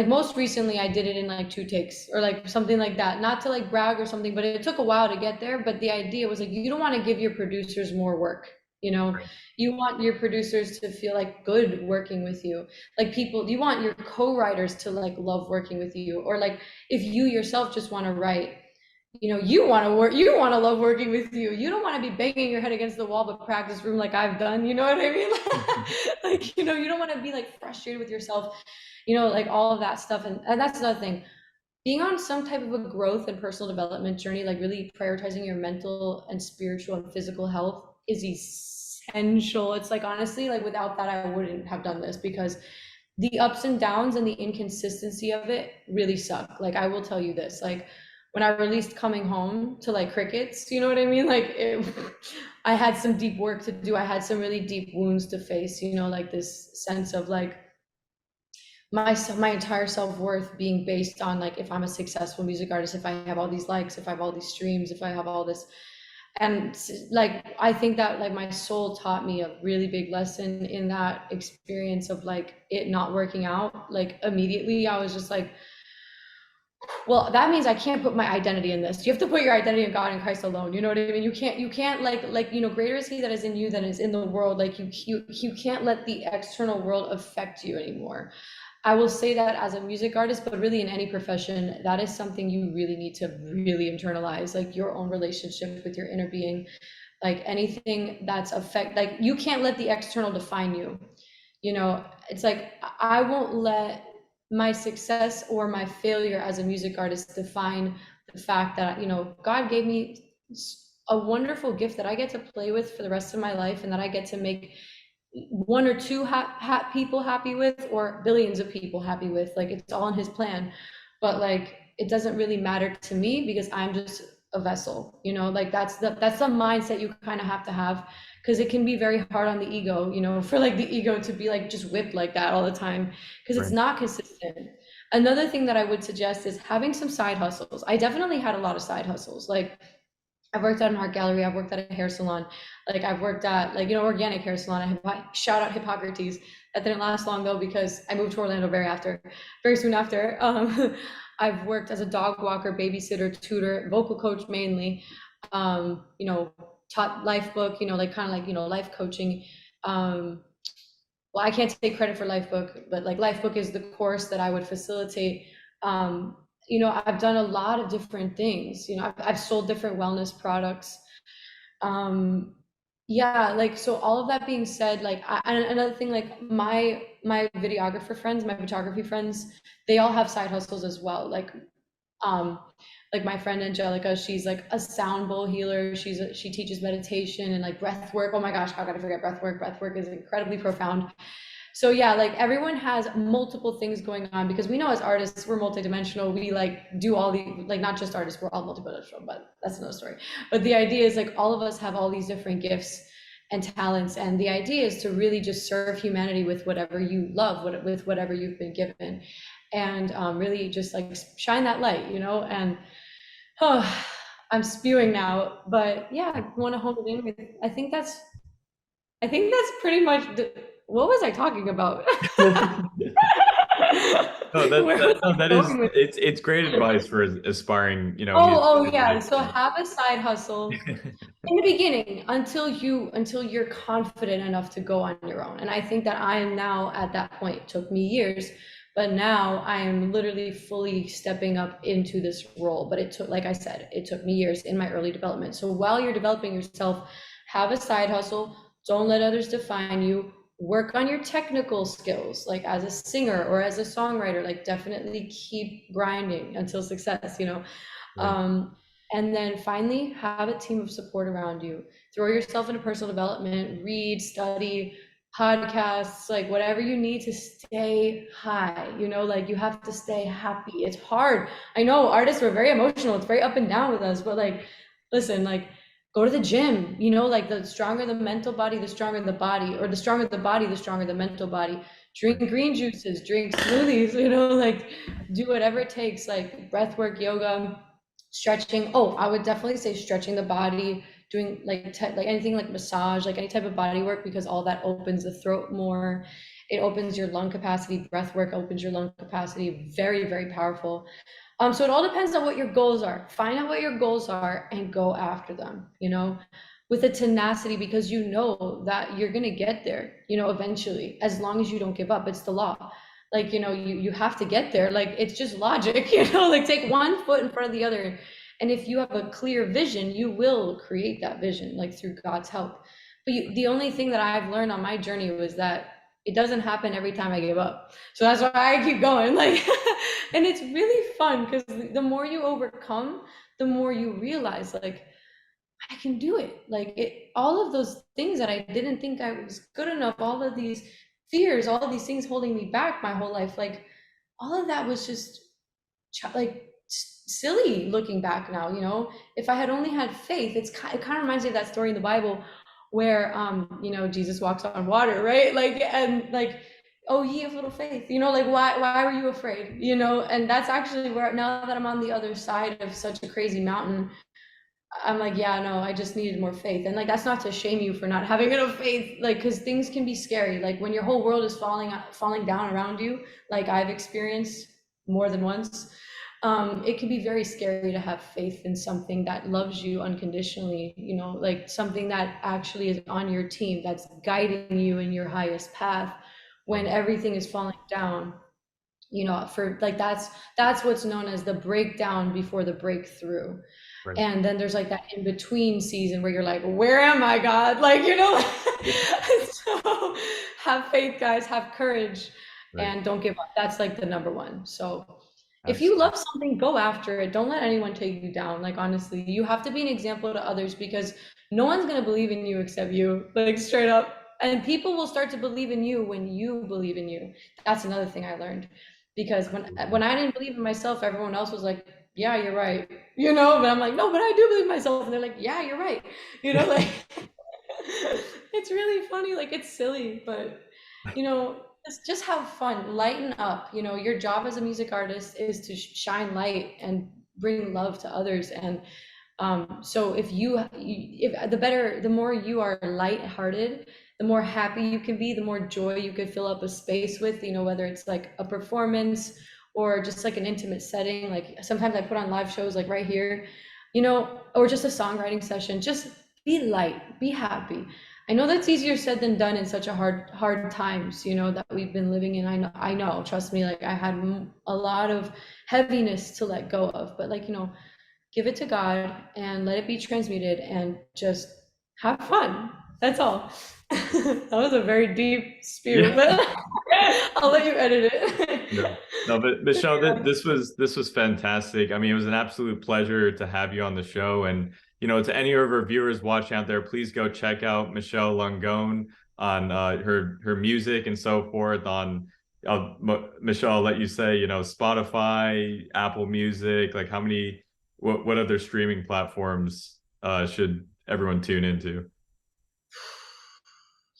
Speaker 2: most recently I did it in like 2 takes or like something like that, not to like brag or something, but it took a while to get there. But the idea was like, you don't want to give your producers more work, you know. You want your producers to feel like good working with you, like people, you want your co-writers to like love working with you, or like if you yourself just want to write, you know, you want to work, you want to love working with you, you don't want to be banging your head against the wall of a practice room like I've done, you know what I mean? Like, you know, you don't want to be like frustrated with yourself, you know, like all of that stuff. And that's another thing, being on some type of a growth and personal development journey, like really prioritizing your mental and spiritual and physical health is essential. It's like, honestly, like without that, I wouldn't have done this, because the ups and downs and the inconsistency of it really suck. Like, I will tell you this, like when I released Coming Home to like crickets, you know what I mean? Like I had some deep work to do. I had some really deep wounds to face, you know, like this sense of like, my entire self-worth being based on like if I'm a successful music artist, if I have all these likes, if I have all these streams, if I have all this. And like I think that like my soul taught me a really big lesson in that experience of like it not working out. Like immediately I was just like, well, that means I can't put my identity in this. You have to put your identity in God and Christ alone. You know what I mean? You can't like, you know, greater is he that is in you than is in the world. Like you can't let the external world affect you anymore. I will say that as a music artist, but really in any profession, that is something you really need to really internalize, like your own relationship with your inner being, like anything that's like you can't let the external define you. You know, it's like I won't let my success or my failure as a music artist define the fact that, you know, God gave me a wonderful gift that I get to play with for the rest of my life, and that I get to make one or two people happy with, or billions of people happy with. Like it's all in his plan, but like it doesn't really matter to me because I'm just a vessel, you know. Like that's the mindset you kind of have to have, because it can be very hard on the ego, you know, for like the ego to be like just whipped like that all the time, because it's not consistent. Another thing that I would suggest is having some side hustles. I definitely had a lot of side hustles. Like I've worked at an art gallery, I've worked at a hair salon, like I've worked at like, you know, organic hair salon. I shout out Hippocrates. That didn't last long though, because I moved to Orlando very soon after. I've worked as a dog walker, babysitter, tutor, vocal coach mainly. You know, taught life book, you know, like kind of like, you know, life coaching. Well, I can't take credit for life book, but like life book is the course that I would facilitate. You know, I've done a lot of different things. You know, I've sold different wellness products. Yeah, like so all of that being said, like and another thing, like my videographer friends, my photography friends, they all have side hustles as well. Um like my friend Angelica, she's like a sound bowl healer. She teaches meditation and like breath work. Oh my gosh, how could I forget breath work? Breath work is incredibly profound. So yeah, like everyone has multiple things going on, because we know as artists we're multidimensional. We like do all the, like not just artists, we're all multidimensional, but that's another story. But the idea is like all of us have all these different gifts and talents, and the idea is to really just serve humanity with whatever you love, with whatever you've been given, and really just like shine that light, you know. And oh, I'm spewing now, but yeah, I want to hone it in with. I think that's pretty much what was I talking about?
Speaker 1: No,
Speaker 2: Where was I
Speaker 1: that is
Speaker 2: going with?
Speaker 1: it's great advice for aspiring, you know,
Speaker 2: Oh,
Speaker 1: musicians.
Speaker 2: yeah. So have a side hustle in the beginning until you're confident enough to go on your own. And I think that I am now at that point. It took me years, but now I am literally fully stepping up into this role. But it took, like I said, it took me years in my early development. So while you're developing yourself, have a side hustle. Don't let others define you. Work on your technical skills, like as a singer or as a songwriter. Like definitely keep grinding until success, you know.
Speaker 1: Right.
Speaker 2: And then finally, have a team of support around you. Throw yourself into personal development, read, study, podcasts, like whatever you need to stay high. Like you have to stay happy. It's hard. I know artists are very emotional. It's very up and down with us, but like, listen, like go to the gym, like the stronger the mental body, the stronger the body, or the stronger the body, the stronger the mental body. Drink green juices, drink smoothies, like do whatever it takes, like breath work, yoga, stretching. Oh, I would definitely say stretching the body, doing like anything like massage, like any type of body work, because all that opens the throat more. It opens your lung capacity. Breath work opens your lung capacity. Very, very powerful. So it all depends on what your goals are. Find out what your goals are and go after them, with a tenacity, because you know that you're gonna get there, eventually, as long as you don't give up. It's the law. Like, you have to get there. Like, it's just logic, like take one foot in front of the other. And if you have a clear vision, you will create that vision, like through God's help. But the only thing that I've learned on my journey was that it doesn't happen every time I give up. So that's why I keep going. Like, and it's really fun, because the more you overcome, the more you realize, like, I can do it. Like all of those things that I didn't think I was good enough, all of these fears, all of these things holding me back my whole life, like all of that was just like silly looking back now. If I had only had faith. It kind of reminds me of that story in the Bible where Jesus walks on water, right? Like, and like, oh, ye of little faith, like why were you afraid? And that's actually where, now that I'm on the other side of such a crazy mountain, I'm like, yeah, no, I just needed more faith. And like, that's not to shame you for not having enough faith, like, because things can be scary. Like when your whole world is falling down around you, like I've experienced more than once, it can be very scary to have faith in something that loves you unconditionally, like something that actually is on your team, that's guiding you in your highest path when everything is falling down. For like, that's what's known as the breakdown before the breakthrough.
Speaker 1: Right.
Speaker 2: And then there's like that in between season where you're like, where am I, God? Like, so have faith, guys, have courage,
Speaker 1: Right.
Speaker 2: and don't give up. That's like the number one. So if you love something, go after it. Don't let anyone take you down. Like, honestly, you have to be an example to others, because no one's going to believe in you except you, like straight up. And people will start to believe in you when you believe in you. That's another thing I learned, because when I didn't believe in myself, everyone else was like, yeah, you're right, but I'm like, no, but I do believe in myself. And they're like, yeah, you're right, like it's really funny. Like, it's silly, but just have fun, lighten up. Your job as a music artist is to shine light and bring love to others. And so if the more you are lighthearted, the more happy you can be, the more joy you could fill up a space with, whether it's like a performance or just like an intimate setting. Like sometimes I put on live shows like right here, or just a songwriting session. Just be light, be happy. I know that's easier said than done in such a hard times, that we've been living in. I know, trust me, like I had a lot of heaviness to let go of, but like, give it to God and let it be transmuted and just have fun. That's all. That was a very deep spew, but I'll let you edit it.
Speaker 1: No, but Michelle, this was fantastic. I mean, it was an absolute pleasure to have you on the show. And, to any of our viewers watching out there, please go check out Michelle Langone on her music and so forth on, Michelle, I'll let you say, Spotify, Apple Music, like what other streaming platforms should everyone tune into?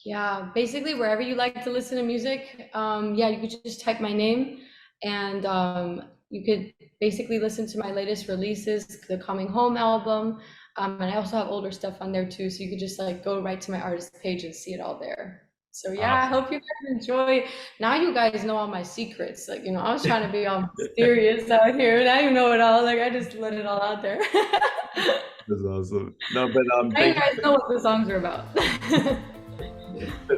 Speaker 2: Yeah, basically wherever you like to listen to music. You could just type my name, and you could basically listen to my latest releases, the Coming Home album. And I also have older stuff on there too. So you could just like go right to my artist page and see it all there. So yeah, I hope you guys enjoy. Now you guys know all my secrets. Like, I was trying to be all mysterious out here. Now you know it all. Like, I just let it all out there.
Speaker 1: That's awesome. No, but
Speaker 2: now you guys know what the songs are about.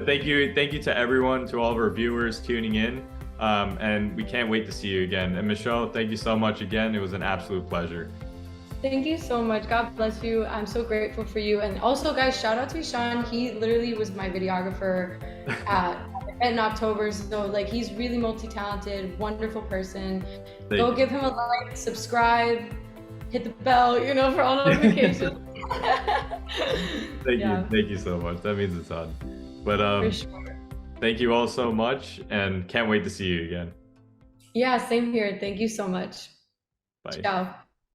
Speaker 1: Thank you to everyone, to all of our viewers tuning in, and we can't wait to see you again. And Michelle, thank you so much again. It was an absolute pleasure.
Speaker 2: Thank you so much. God bless you. I'm so grateful for you. And also, guys, shout out to Sean. He literally was my videographer in October. So like, he's really multi-talented, wonderful person. Go give him a like, subscribe, hit the bell, for all notifications. Yeah,
Speaker 1: Thank you so much. That means a ton. But
Speaker 2: for sure.
Speaker 1: thank you all so much, and can't wait to see you again.
Speaker 2: Yeah, same here. Thank you so much.
Speaker 1: Bye.
Speaker 2: Ciao.